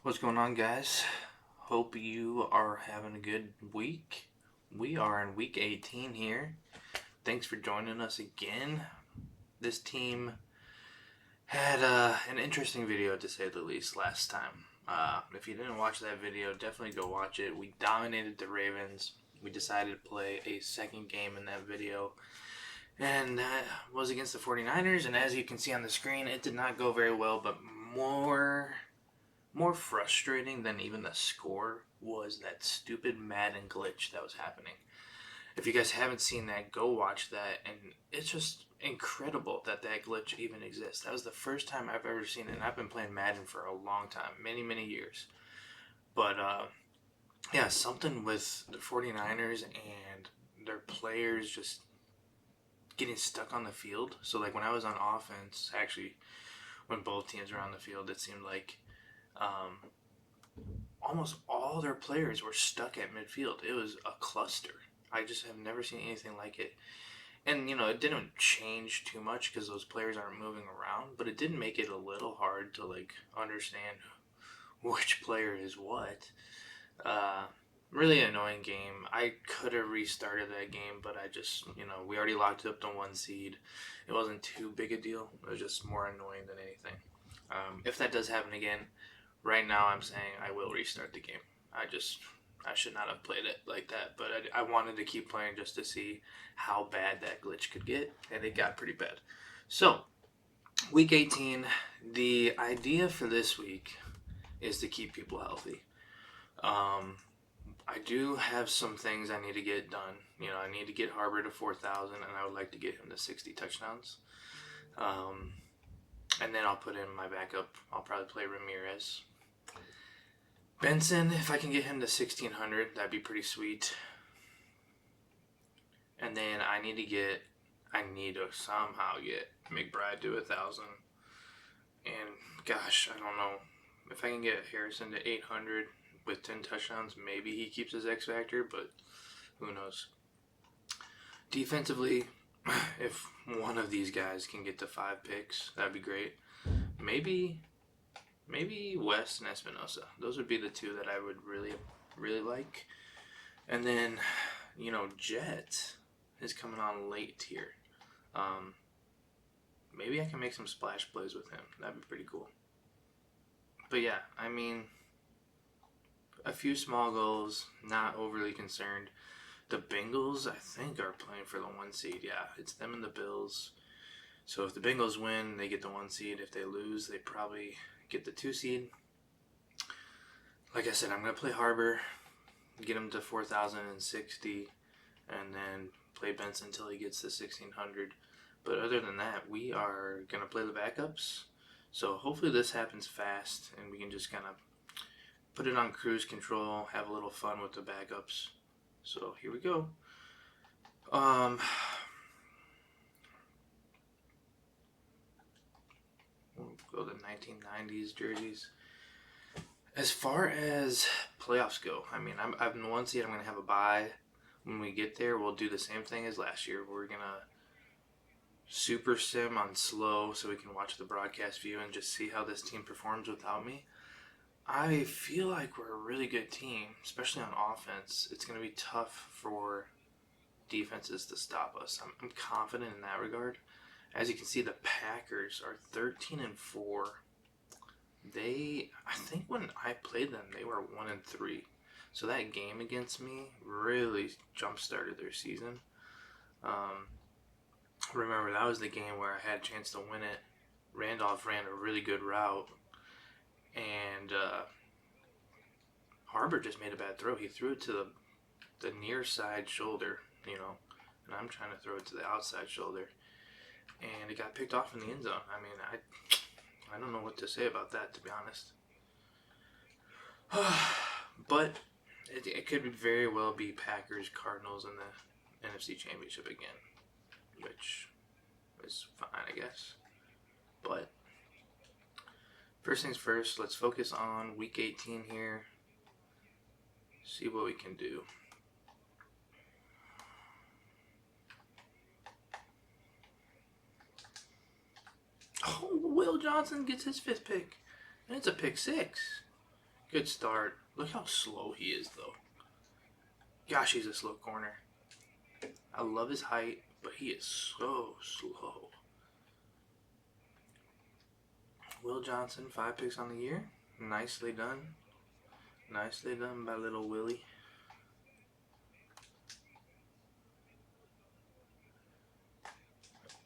What's going on, guys? Hope you are having a good week. We are in week 18 here. Thanks for joining us again. This team had an interesting video, to say the least, last time. If you didn't watch that video, definitely go watch it. We dominated the Ravens. We decided to play a second game in that video, and that was against the 49ers. And as you can see on the screen, it did not go very well, but more frustrating than even the score was that stupid Madden glitch that was happening. If you guys haven't seen that, go watch that, and it's just incredible that that glitch even exists. That was the first time I've ever seen it, and I've been playing Madden for a long time, many years. But yeah, something with the 49ers and their players just getting stuck on the field. So like when I was on offense, actually when both teams were on the field, it seemed like um, almost all their players were stuck at midfield. It was a cluster. I just have never seen anything like it. And, it didn't change too much because those players aren't moving around, but it did make it a little hard to, understand which player is what. Uh, Really annoying game. I could have restarted that game, but I just, we already locked up the one seed. It wasn't too big a deal. It was just more annoying than anything. If that does happen again, right now I'm saying I will restart the game. I should not have played it like that, but I wanted to keep playing just to see how bad that glitch could get, and it got pretty bad. So, week 18, the idea for this week is to keep people healthy. I do have some things I need to get done. I need to get Harbor to 4,000, and I would like to get him to 60 touchdowns. And then I'll put in my backup. I'll probably play Ramirez. Benson, if I can get him to 1,600, that'd be pretty sweet. And then I need to somehow get McBride to 1,000. And gosh, I don't know. If I can get Harrison to 800 with 10 touchdowns, maybe he keeps his X Factor, but who knows. Defensively, if one of these guys can get to 5 picks, that'd be great. Maybe West and Espinosa. Those would be the two that I would really like. And then, Jet is coming on late here. Maybe I can make some splash plays with him. That'd be pretty cool. But yeah, a few small goals, not overly concerned. The Bengals, I think, are playing for the 1 seed. Yeah, it's them and the Bills. So if the Bengals win, they get the 1 seed. If they lose, they probably get the 2 seed. Like I said, I'm going to play Harbor, get him to 4,060, and then play Benson until he gets to 1,600. But other than that, we are going to play the backups. So hopefully this happens fast, and we can just kind of put it on cruise control, have a little fun with the backups. So here we go. We'll go to 1990s jerseys. As far as playoffs go, I'm in the 1 seed. I'm going to have a bye. When we get there, we'll do the same thing as last year. We're going to super sim on slow so we can watch the broadcast view and just see how this team performs without me. I feel like we're a really good team, especially on offense. It's going to be tough for defenses to stop us. I'm confident in that regard. As you can see, the Packers are 13-4. I think when I played them, they were 1-3. So that game against me really jump-started their season. Remember, that was the game where I had a chance to win it. Randolph ran a really good route, and Harbor just made a bad throw. He threw it to the near side shoulder, and I'm trying to throw it to the outside shoulder, and it got picked off in the end zone. I don't know what to say about that, to be honest. But it could very well be Packers, Cardinals in the NFC Championship again, which is fine, I guess. But first things first, let's focus on week 18 here. See what we can do. Oh, Will Johnson gets his 5th pick. And it's a pick 6. Good start. Look how slow he is, though. Gosh, he's a slow corner. I love his height, but he is so slow. Will Johnson, 5 picks on the year. Nicely done. Nicely done by little Willie.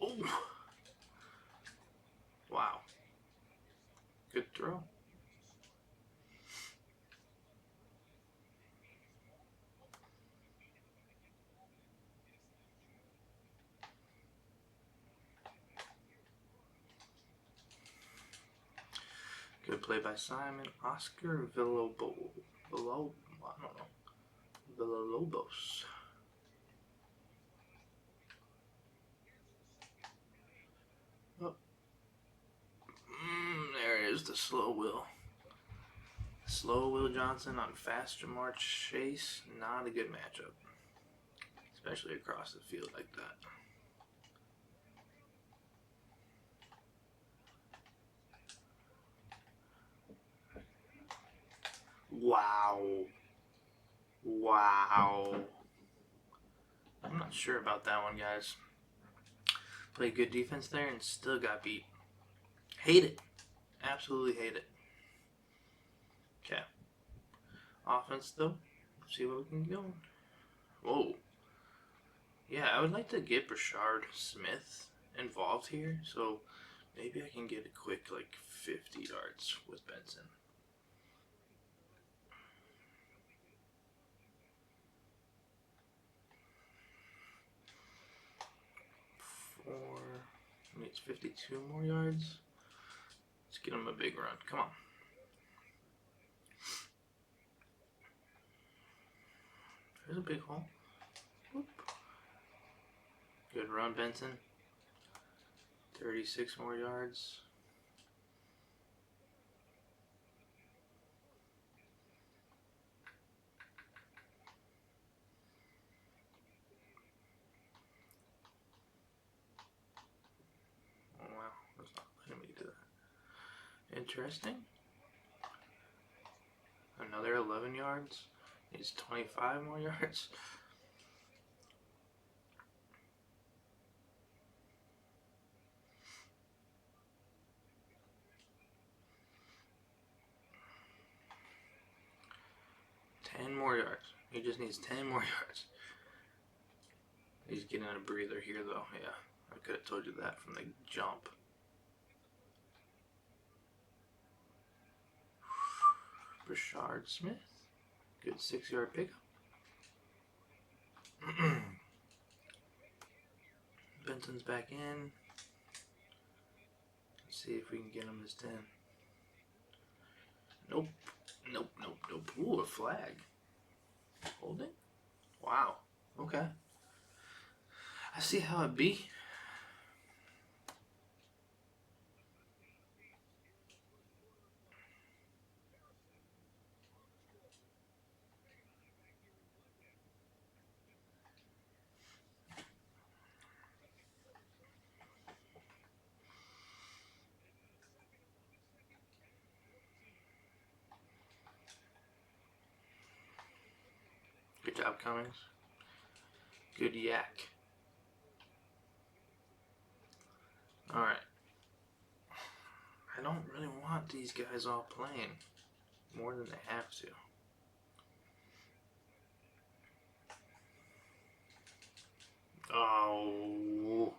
Oh! Wow. Good throw. Good play by Simon. Oscar Villalobos. I don't know. Villalobos. Oh. There is the slow Will. Slow Will Johnson on fast Jamar Chase. Not a good matchup. Especially across the field like that. Wow. Wow. I'm not sure about that one, guys. Played good defense there and still got beat. Hate it. Absolutely hate it. Okay. Offense, though. See what we can go. Whoa. Yeah, I would like to get Brashard Smith involved here, so maybe I can get a quick, 50 yards with Benson. Needs 52 more yards. Let's get him a big run. Come on. There's a big hole. Whoop. Good run, Benson. 36 more yards. Oh, wow. That's not letting me do that. Interesting. Another 11 yards. Needs 25 more yards. More yards. He just needs 10 more yards. He's getting a breather here, though. Yeah, I could have told you that from the jump. Brashard Smith. Good 6-yard pickup. Benson's back in. Let's see if we can get him this 10. Nope. Nope, nope, nope. Ooh, a flag. Holding? Wow. Okay. I see how it be. Good job, Cummings. Good yak. Alright. I don't really want these guys all playing more than they have to. Oh.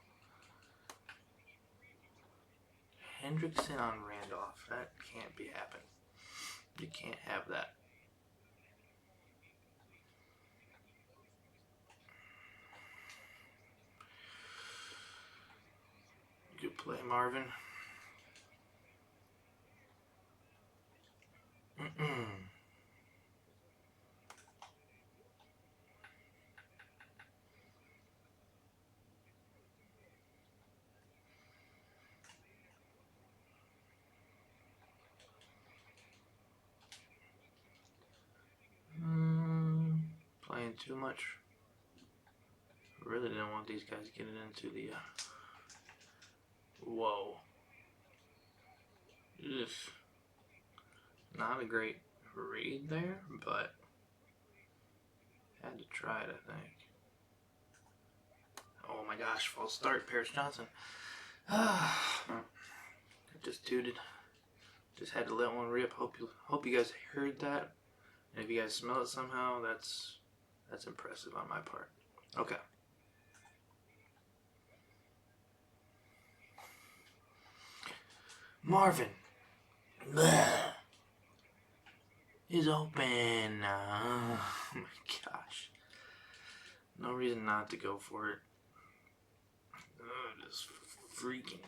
Hendrickson on Randolph. That can't be happening. You can't have that. Good play, Marvin. Playing too much. Really didn't want these guys getting into the. Whoa. Ugh. Not a great read there, but had to try it, I think. Oh my gosh, false start, Paris Johnson. Just tooted. Just had to let one rip. Hope you guys heard that. And if you guys smell it somehow, that's impressive on my part. Okay. Marvin. Bleh, is open. Oh my gosh. No reason not to go for it. Just freaking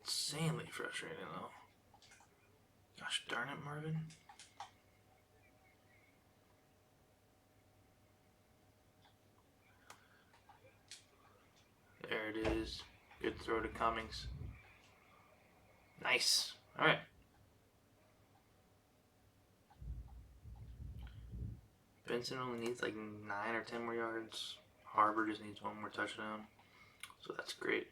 insanely frustrating though. Gosh darn it, Marvin. There it is. Good throw to Cummings. Nice. Alright. Benson only needs like 9 or 10 more yards. Harbor just needs one more touchdown. So that's great.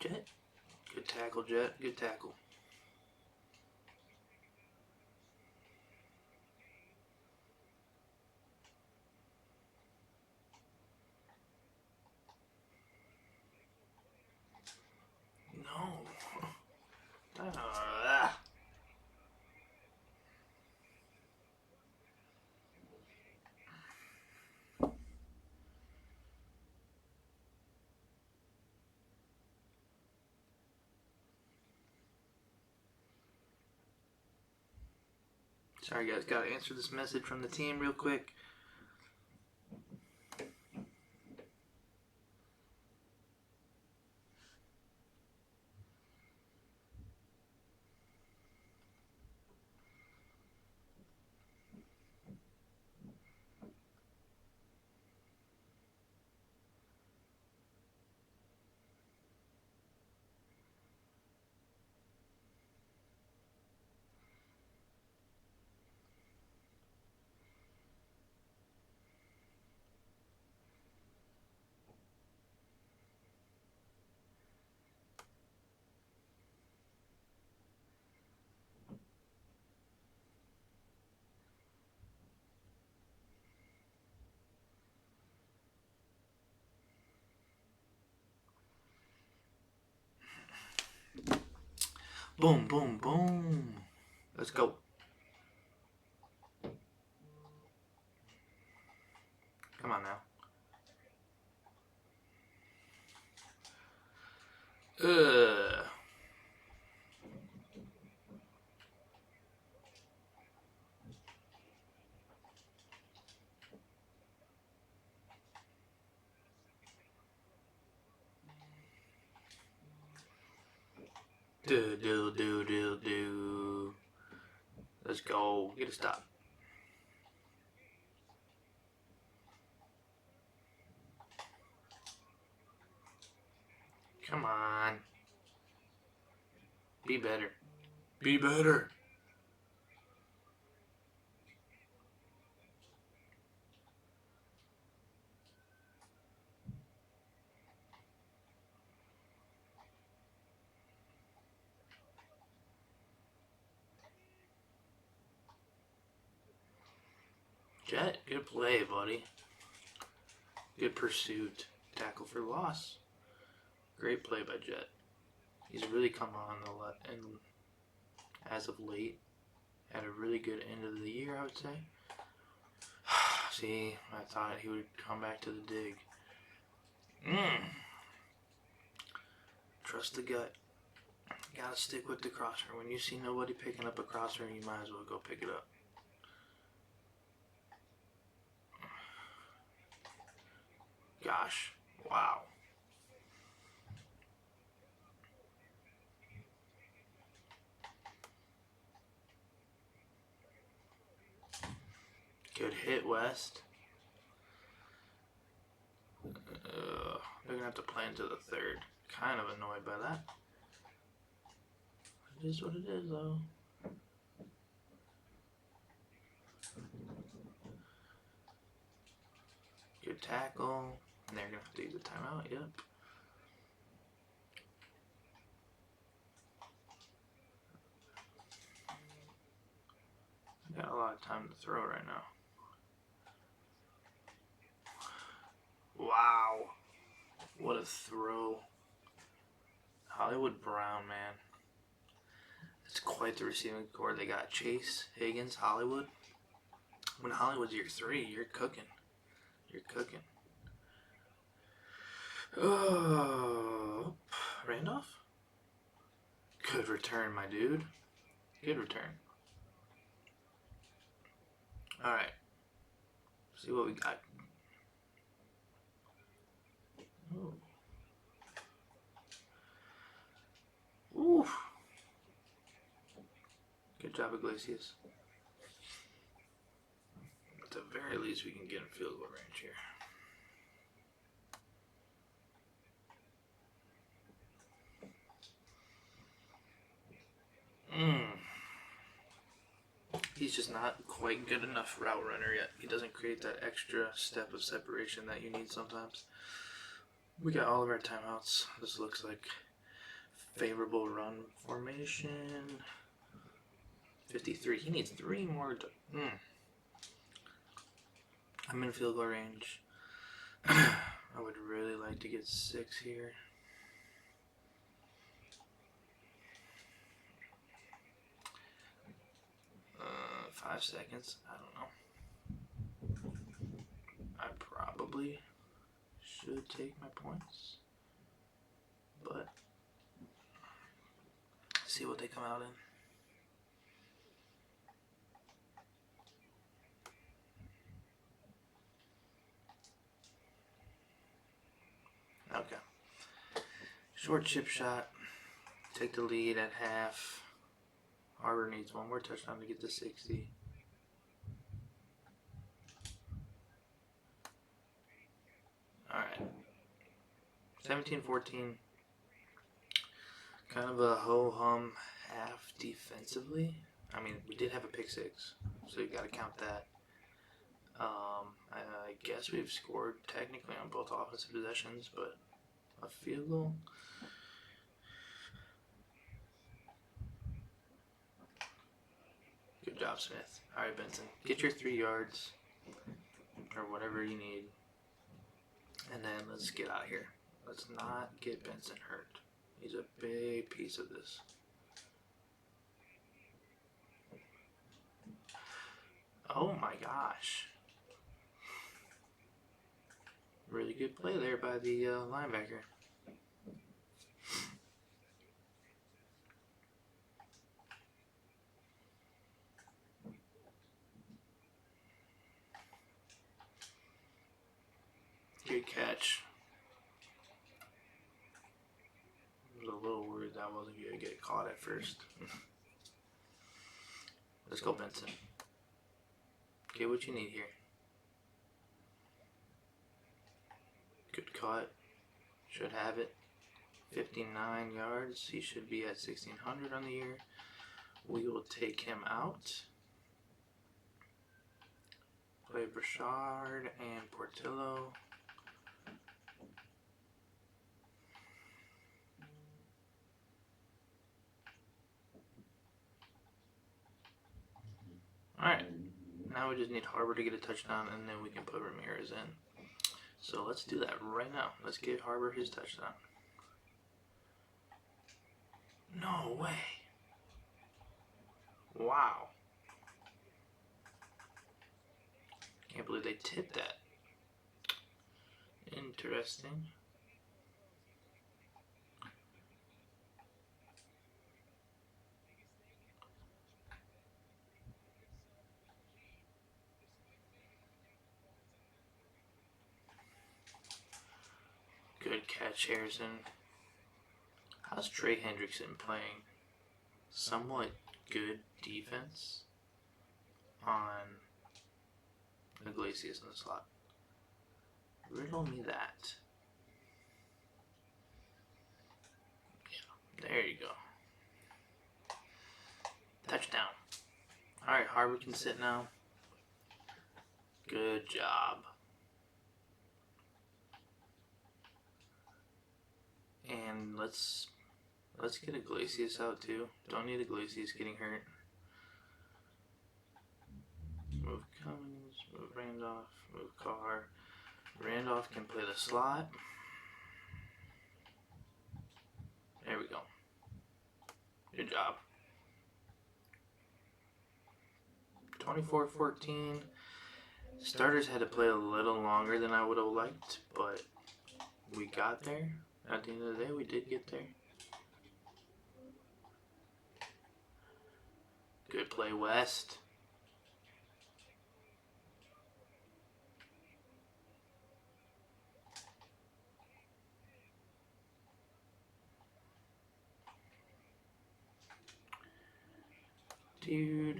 Jet. Good tackle, Jet. Good tackle. No. Sorry guys, gotta answer this message from the team real quick. Boom, boom, boom. Let's go. Come on now. Ugh. Do. Let's go. Get a stop. Come on. Be better. Be better. Jet, good play, buddy. Good pursuit. Tackle for loss. Great play by Jet. He's really come on and as of late. Had a really good end of the year, I would say. See, I thought he would come back to the dig. Trust the gut. Gotta stick with the crosshair. When you see nobody picking up a crosshair, you might as well go pick it up. Gosh. Wow. Good hit, West. They're gonna have to play into the third. Kind of annoyed by that. It is what it is, though. Good tackle. And they're gonna have to use a timeout. Yep. lot of time to throw right now. Wow. What a throw. Hollywood Brown, man. It's quite the receiving core. They got Chase, Higgins, Hollywood. When Hollywood's your 3, you're cooking. You're cooking. Oh, Randolph? Good return, my dude. Good return. Alright. See what we got. Ooh. Ooh. Good job, Iglesias. At the very least, we can get in field goal range here. He's just not quite good enough route runner yet. He doesn't create that extra step of separation that you need sometimes. We got all of our timeouts. This looks like favorable run formation. 53. He needs 3 more. I'm in field goal range. I would really like to get 6 here. 5 seconds. I don't know. I probably should take my points, but see what they come out in. Okay. Short chip shot. Take the lead at half. Harbor needs 1 more touchdown to get to 60. Alright. 17-14. Kind of a ho-hum half defensively. I mean, we did have a pick 6, so you got to count that. I guess we've scored technically on both offensive possessions, but a field goal. Good job, Smith. All right, Benson, get your 3 yards or whatever you need, and then let's get out of here. Let's not get Benson hurt. He's a big piece of this. Oh my gosh. Really good play there by the linebacker. Good catch. I was a little worried that I wasn't going to get caught at first. Let's go, Benson. Get what you need here. Good cut. Should have it. 59 yards. He should be at 1,600 on the year. We will take him out. Play Brashard and Portillo. Alright. Now we just need Harbor to get a touchdown, and then we can put Ramirez in. So let's do that right now. Let's give Harbor his touchdown. No way. Wow. Can't believe they tipped that. Interesting. Good catch, Harrison. How's Trey Hendrickson playing? Somewhat good defense on Iglesias in the slot. Riddle me that. Yeah, there you go. Touchdown. Alright, Harbor can sit now. Good job. And let's get Iglesias out too. Don't need Iglesias getting hurt. Cummings, move Randolph, move Carr. Randolph can play the slot. There we go. Good job. 24-14. Starters had to play a little longer than I would have liked, but we got there. At the end of the day, we did get there. Good play, West. Get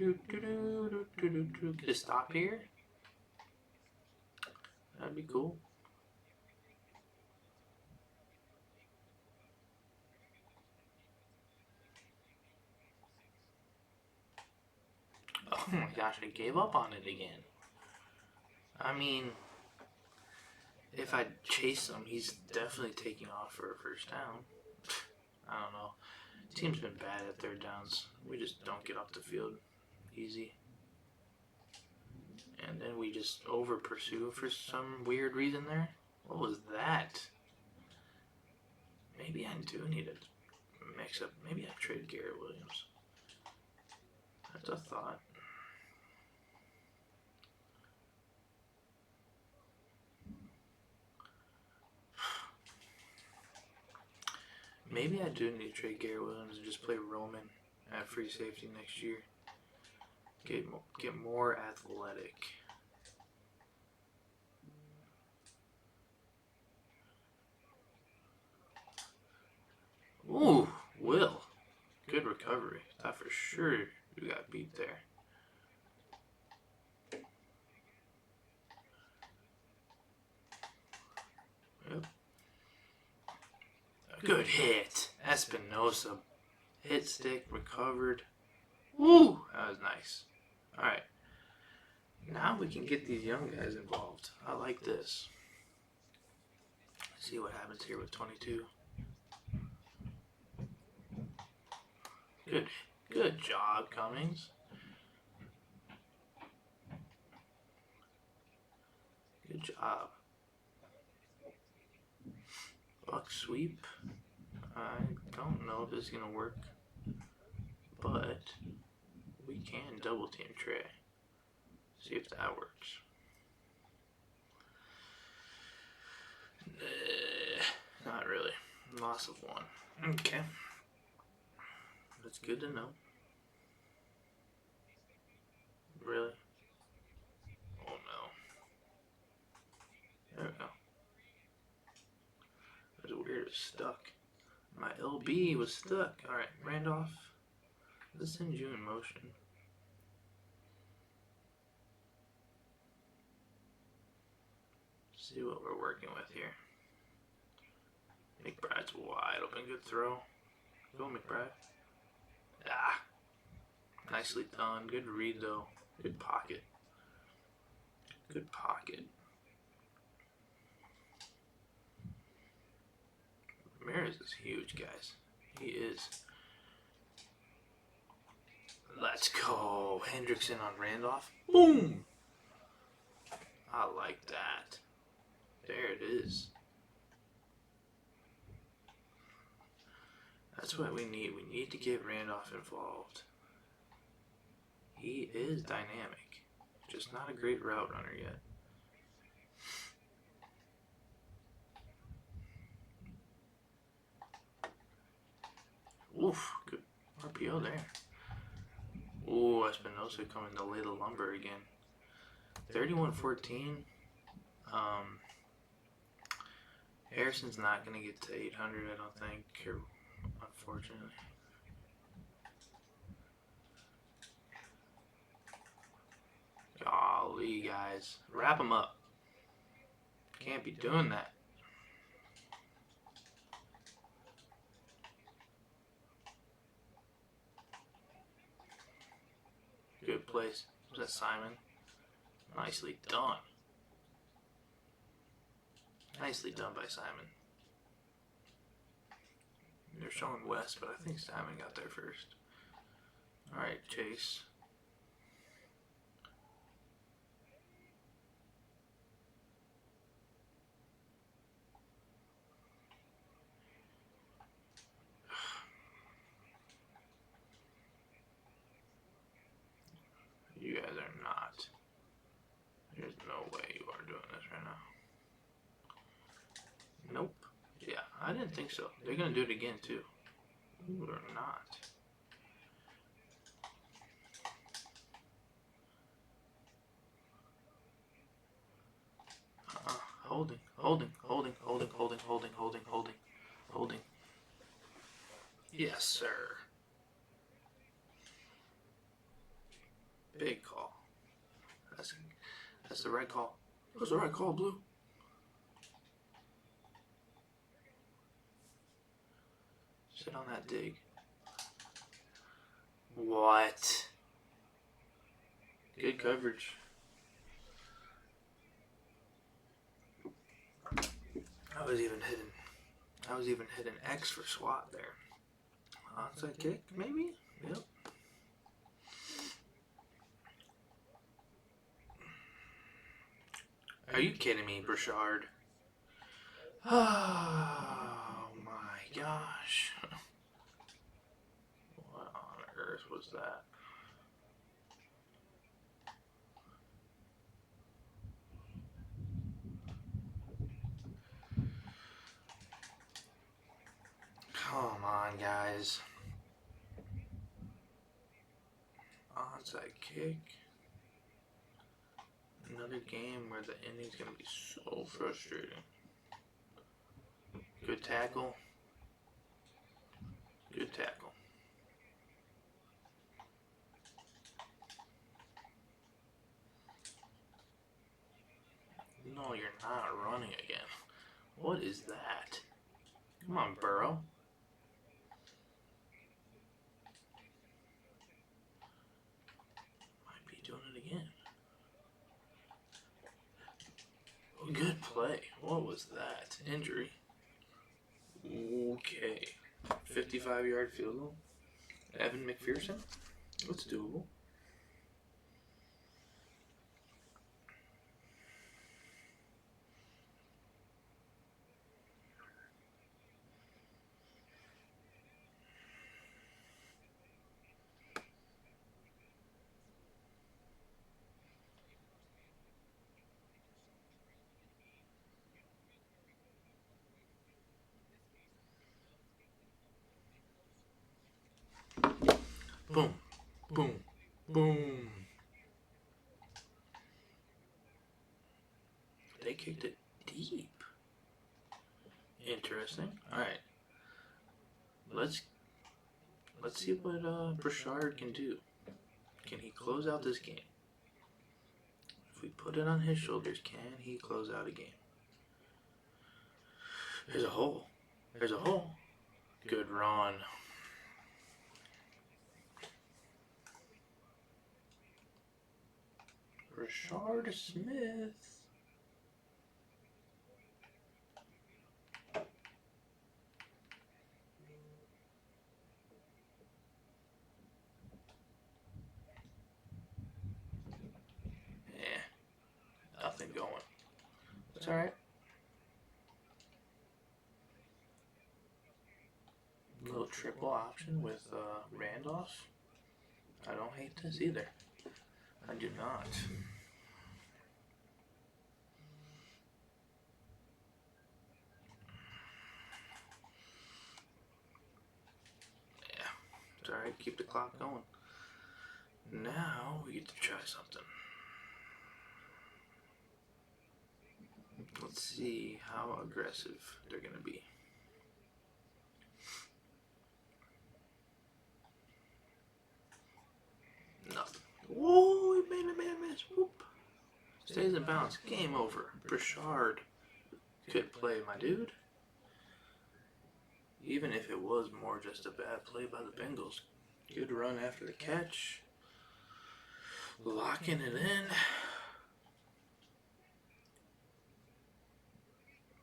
a stop here. That'd be cool. Oh my gosh, I gave up on it again. I mean, if I chase him, he's definitely taking off for a first down. I don't know. Team's been bad at third downs. We just don't get off the field easy. And then we just over pursue for some weird reason there. What was that? Maybe I do need to mix up. Maybe I trade Garrett Williams. That's a thought. Maybe I do need to trade Garrett Williams and just play Roman at free safety next year. Get more athletic. Ooh, Will. Good recovery. Thought for sure you got beat there. Yep. Good hit. Espinosa. Hit stick, recovered. Woo! That was nice. Alright. Now we can get these young guys involved. I like this. Let's see what happens here with 22. Good job, Cummings. Good job. Buck sweep. I don't know if this is going to work, but we can double team Trey. See if that works. Not really. Loss of one. Okay. That's good to know. Really? Oh no. There we go. That's weird. It was stuck. My LB was stuck. Alright, Randolph. Let's send you in motion. See what we're working with here. McBride's wide open. Good throw. Go, McBride. Ah. Nicely done. Good read, though. Good pocket. Good pocket. Ramirez is huge, guys. He is. Let's go. Hendrickson on Randolph. Boom! I like that. There it is. That's what we need. We need to get Randolph involved. He is dynamic. Just not a great route runner yet. Oof, good RPO there. Ooh, Espinosa coming to lay the lumber again. 31-14. Harrison's not going to get to 800, I don't think, unfortunately. Golly, guys. Wrap them up. Can't be doing that. Good place. Was that Simon? Nicely done. Nicely done by Simon. They're showing West, but I think Simon got there first. Alright, Chase. I didn't think so. They're going to do it again, too. Ooh, or not. Holding. Yes, sir. Big call. That's the right call. That's the right call, Blue. Sit on that dig. What? Good coverage. I was even hitting X for SWAT there. Onside kick, maybe? Yep. Are you kidding me, Brashard? Oh my gosh. What on earth was that? Come on, guys. Onside kick. Another game where the ending's going to be so frustrating. Good tackle. Good tackle. No, you're not running again. What is that? Come on, Burrow. Might be doing it again. Good play. What was that? Injury. Okay. 55-yard field goal. Evan McPherson. That's doable. Boom. Boom. Boom. They kicked it deep. Interesting. Alright. Let's see what Brashard can do. Can he close out this game? If we put it on his shoulders, can he close out a game? There's a hole. There's a hole. Good run. Rashard Smith. Nothing going. It's alright. Little triple option with Randolph. I don't hate this either. I do not. Yeah, it's alright. Keep the clock going. Now we get to try something. Let's see how aggressive they're going to be. Nothing. Whoa, he made a man miss. Whoop. Stays in bounds. Game over. Brashard. Good play, my dude. Even if it was more just a bad play by the Bengals. Good run after the catch. Locking it in.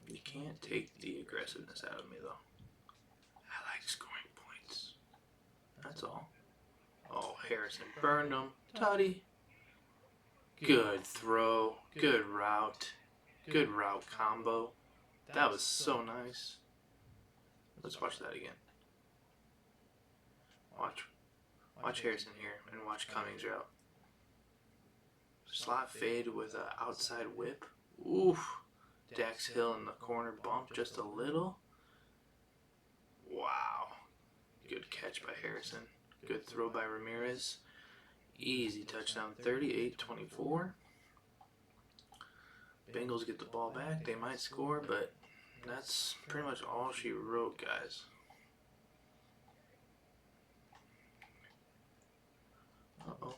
You can't take the aggressiveness out of me, though. I like scoring points. That's all. Oh, Harrison burned him. Tutty. Good throw. Good route. Good route combo. That was so nice. Let's watch that again. Watch Harrison here and watch Cummings route. Slot fade with an outside whip. Oof. Dax Hill in the corner bump just a little. catch by Harrison. Good throw by Ramirez. Easy touchdown, 38-24. Bengals get the ball back. They might score, but that's pretty much all she wrote, guys. Uh-oh.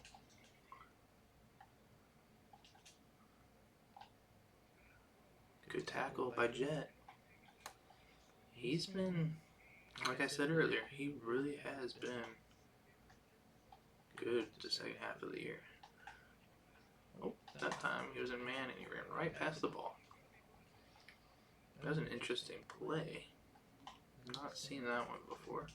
Good tackle by Jet. He's been, like I said earlier, he really has been good the second half of the year. Oh, that time he was in man and he ran right past the ball. That was an interesting play. Not seen that one before.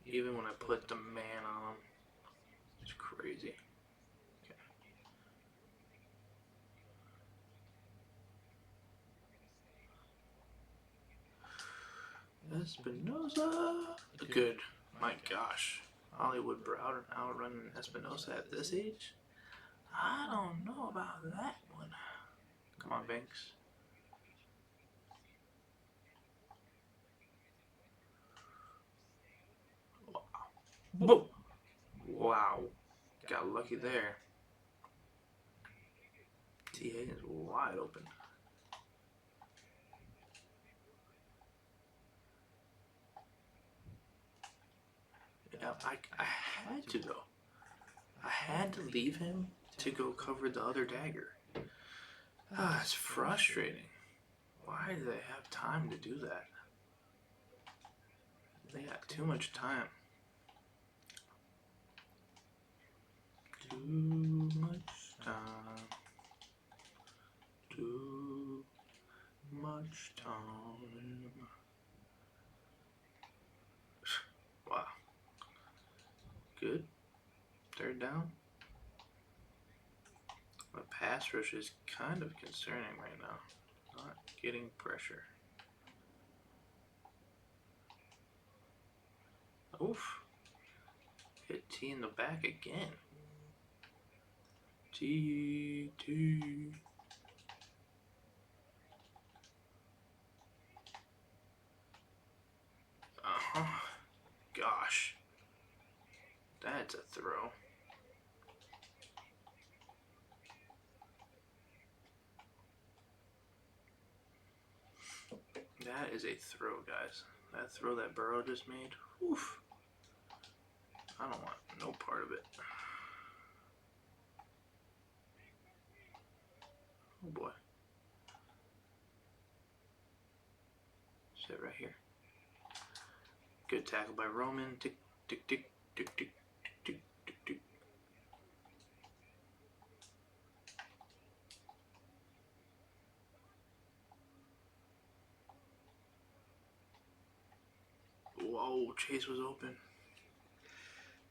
Even when I put the man on him, it's crazy. Okay. Espinosa. Good. My gosh. Hollywood Brown outrunning Espinosa at this age? I don't know about that one. Come on, Banks. Wow. Wow. Got lucky there. T.A. is wide open. Yeah, I had to, though. I had to leave him to go cover the other dagger. It's frustrating. Why do they have time to do that? They got too much time. Too much time. Too much time. Wow. Good. Third down. The pass rush is kind of concerning right now. Not getting pressure. Oof. Hit T in the back again. T. Gosh. That's a throw. That is a throw, guys. That throw that Burrow just made. Oof. I don't want no part of it. Oh boy. Sit right here. Good tackle by Roman. Tick, tick, tick, tick, tick, tick, tick, tick. Whoa, Chase was open.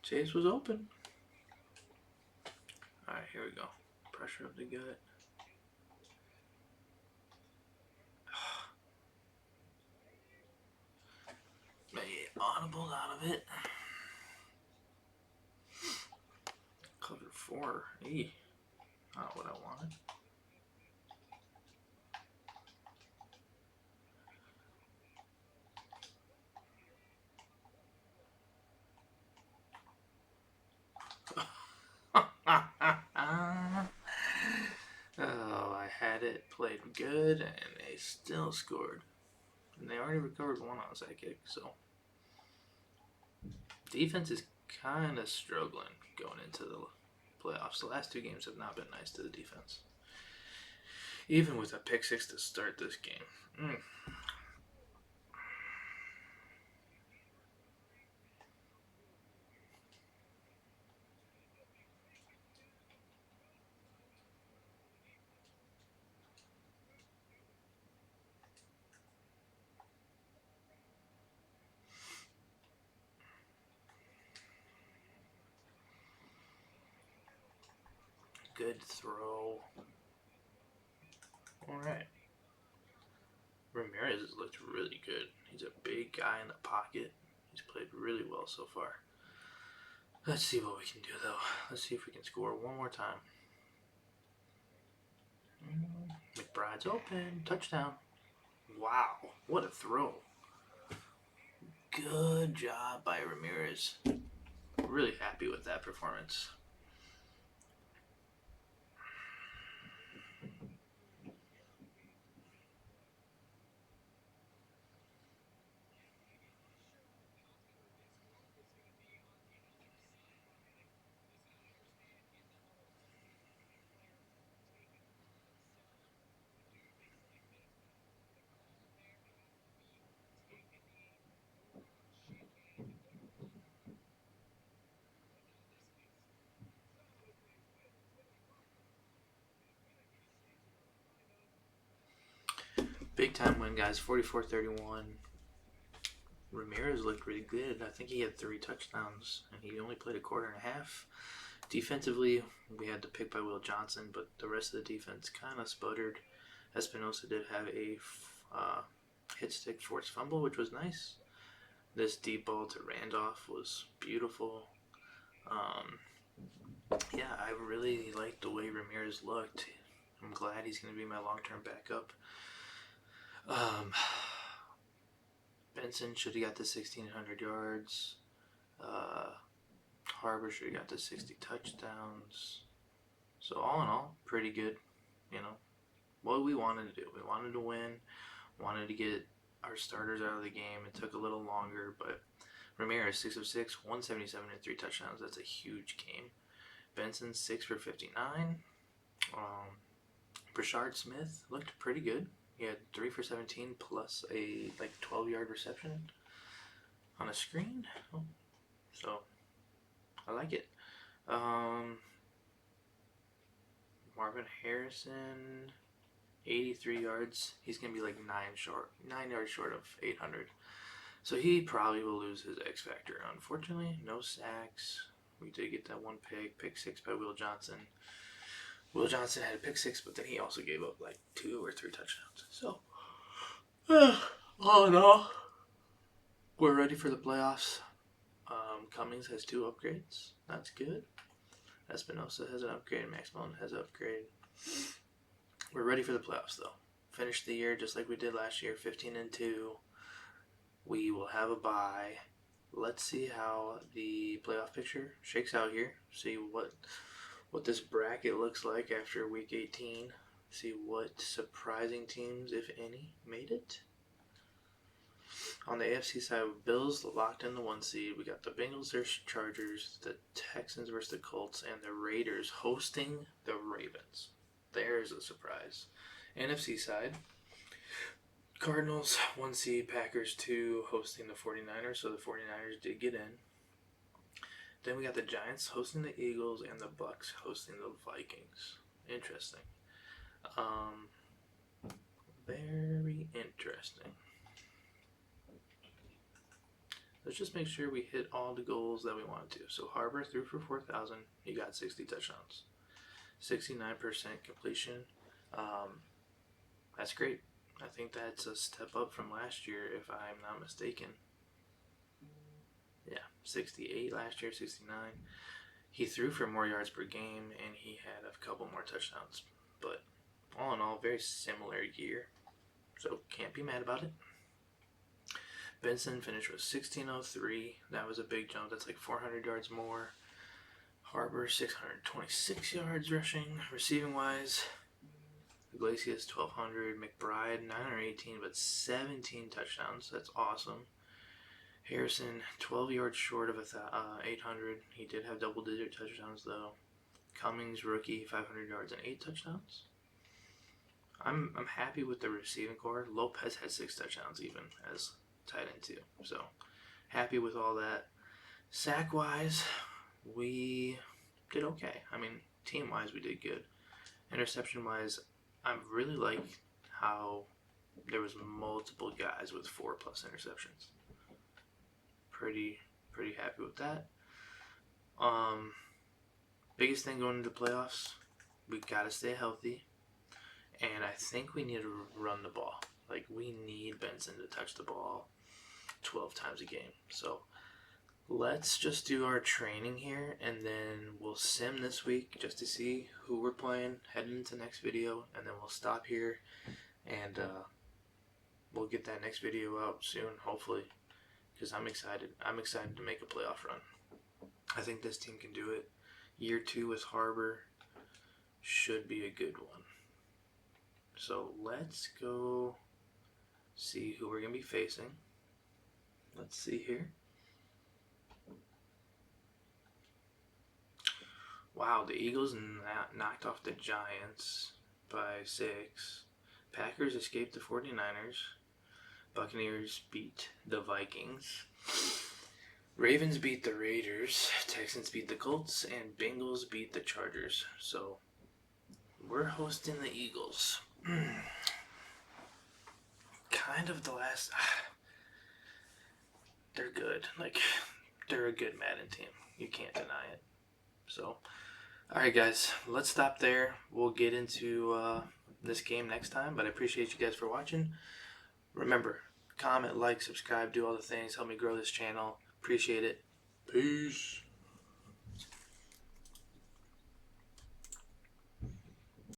Chase was open. Alright, here we go. Pressure up the gut. Made audible out of it. Cover 4. Hey, not what I wanted. Oh, I had it, played good, and they still scored. And they already recovered one onside kick, so defense is kind of struggling going into the playoffs. The last 2 games have not been nice to the defense. Even with a pick 6 to start this game. Good throw. Alright. Ramirez has looked really good. He's a big guy in the pocket. He's played really well so far. Let's see what we can do, though. Let's see if we can score one more time. McBride's open. Touchdown. Wow, what a throw. Good job by Ramirez. Really happy with that performance. Big time win, guys. 44-31. Ramirez looked really good. I think he had 3 touchdowns, and he only played a quarter and a half. Defensively, we had the pick by Will Johnson, but the rest of the defense kind of sputtered. Espinosa did have a hit stick forced fumble, which was nice. This deep ball to Randolph was beautiful. Yeah, I really liked the way Ramirez looked. I'm glad he's going to be my long-term backup. Benson should have got to 1,600 yards. Harbor should have got to 60 touchdowns. So all in all, pretty good. You know, what we wanted to do. We wanted to win. Wanted to get our starters out of the game. It took a little longer, but Ramirez, 6 of 6, 177 and 3 touchdowns. That's a huge game. Benson, 6 for 59. Brashard Smith looked pretty good. He had 3 for 17 plus a 12-yard reception on a screen. So I like it. Marvin Harrison, 83 yards. He's gonna be 9 yards short of 800. So he probably will lose his X factor. Unfortunately, no sacks. We did get that one pick 6 by Will Johnson. Will Johnson had a pick 6, but then he also gave up 2 or 3 touchdowns. So, all in all, we're ready for the playoffs. Cummings has 2 upgrades. That's good. Espinosa has an upgrade. Max Mullen has an upgrade. We're ready for the playoffs, though. Finish the year just like we did last year, 15-2. We will have a bye. Let's see how the playoff picture shakes out here. See what this bracket looks like after week 18. See what surprising teams, if any, made it. On the AFC side, Bills locked in the 1 seed. We got the Bengals versus Chargers, the Texans versus the Colts, and the Raiders hosting the Ravens. There's a surprise. NFC side, Cardinals 1 seed, Packers 2 hosting the 49ers, so the 49ers did get in. Then we got the Giants hosting the Eagles and the Bucks hosting the Vikings. Interesting. Very interesting. Let's just make sure we hit all the goals that we wanted to. So Harbor threw for 4,000. He got 60 touchdowns. 69% completion. That's great. I think that's a step up from last year, if I'm not mistaken. Yeah, 68 last year, 69. He threw for more yards per game, and he had a couple more touchdowns. But all in all, very similar year. So can't be mad about it. Benson finished with 1603. That was a big jump. That's 400 yards more. Harbor, 626 yards rushing. Receiving wise, Iglesias, 1,200. McBride, 918, but 17 touchdowns. That's awesome. Harrison, 12 yards short of 800. He did have double-digit touchdowns, though. Cummings, rookie, 500 yards and 8 touchdowns. I'm happy with the receiving core. Lopez had 6 touchdowns even as tight end too. So happy with all that. Sack-wise, we did okay. I mean, team-wise, we did good. Interception-wise, I really like how there was multiple guys with 4+ interceptions. Pretty happy with that. Biggest thing going into the playoffs, we gotta stay healthy, and I think we need to run the ball. We need Benson to touch the ball 12 times a game. So let's just do our training here, and then we'll sim this week just to see who we're playing heading into next video, and then we'll stop here and we'll get that next video out soon, hopefully, because I'm excited. I'm excited to make a playoff run. I think this team can do it. Year 2 with Harbor should be a good one. So let's go see who we're going to be facing. Let's see here. Wow, the Eagles knocked off the Giants by 6. Packers escaped the 49ers. Buccaneers beat the Vikings. Ravens beat the Raiders. Texans beat the Colts. And Bengals beat the Chargers. So we're hosting the Eagles. Kind of the last... They're good. Like, they're a good Madden team. You can't deny it. So, alright guys, let's stop there. We'll get into this game next time, but I appreciate you guys for watching. Remember, comment, like, subscribe, do all the things. Help me grow this channel. Appreciate it. Peace.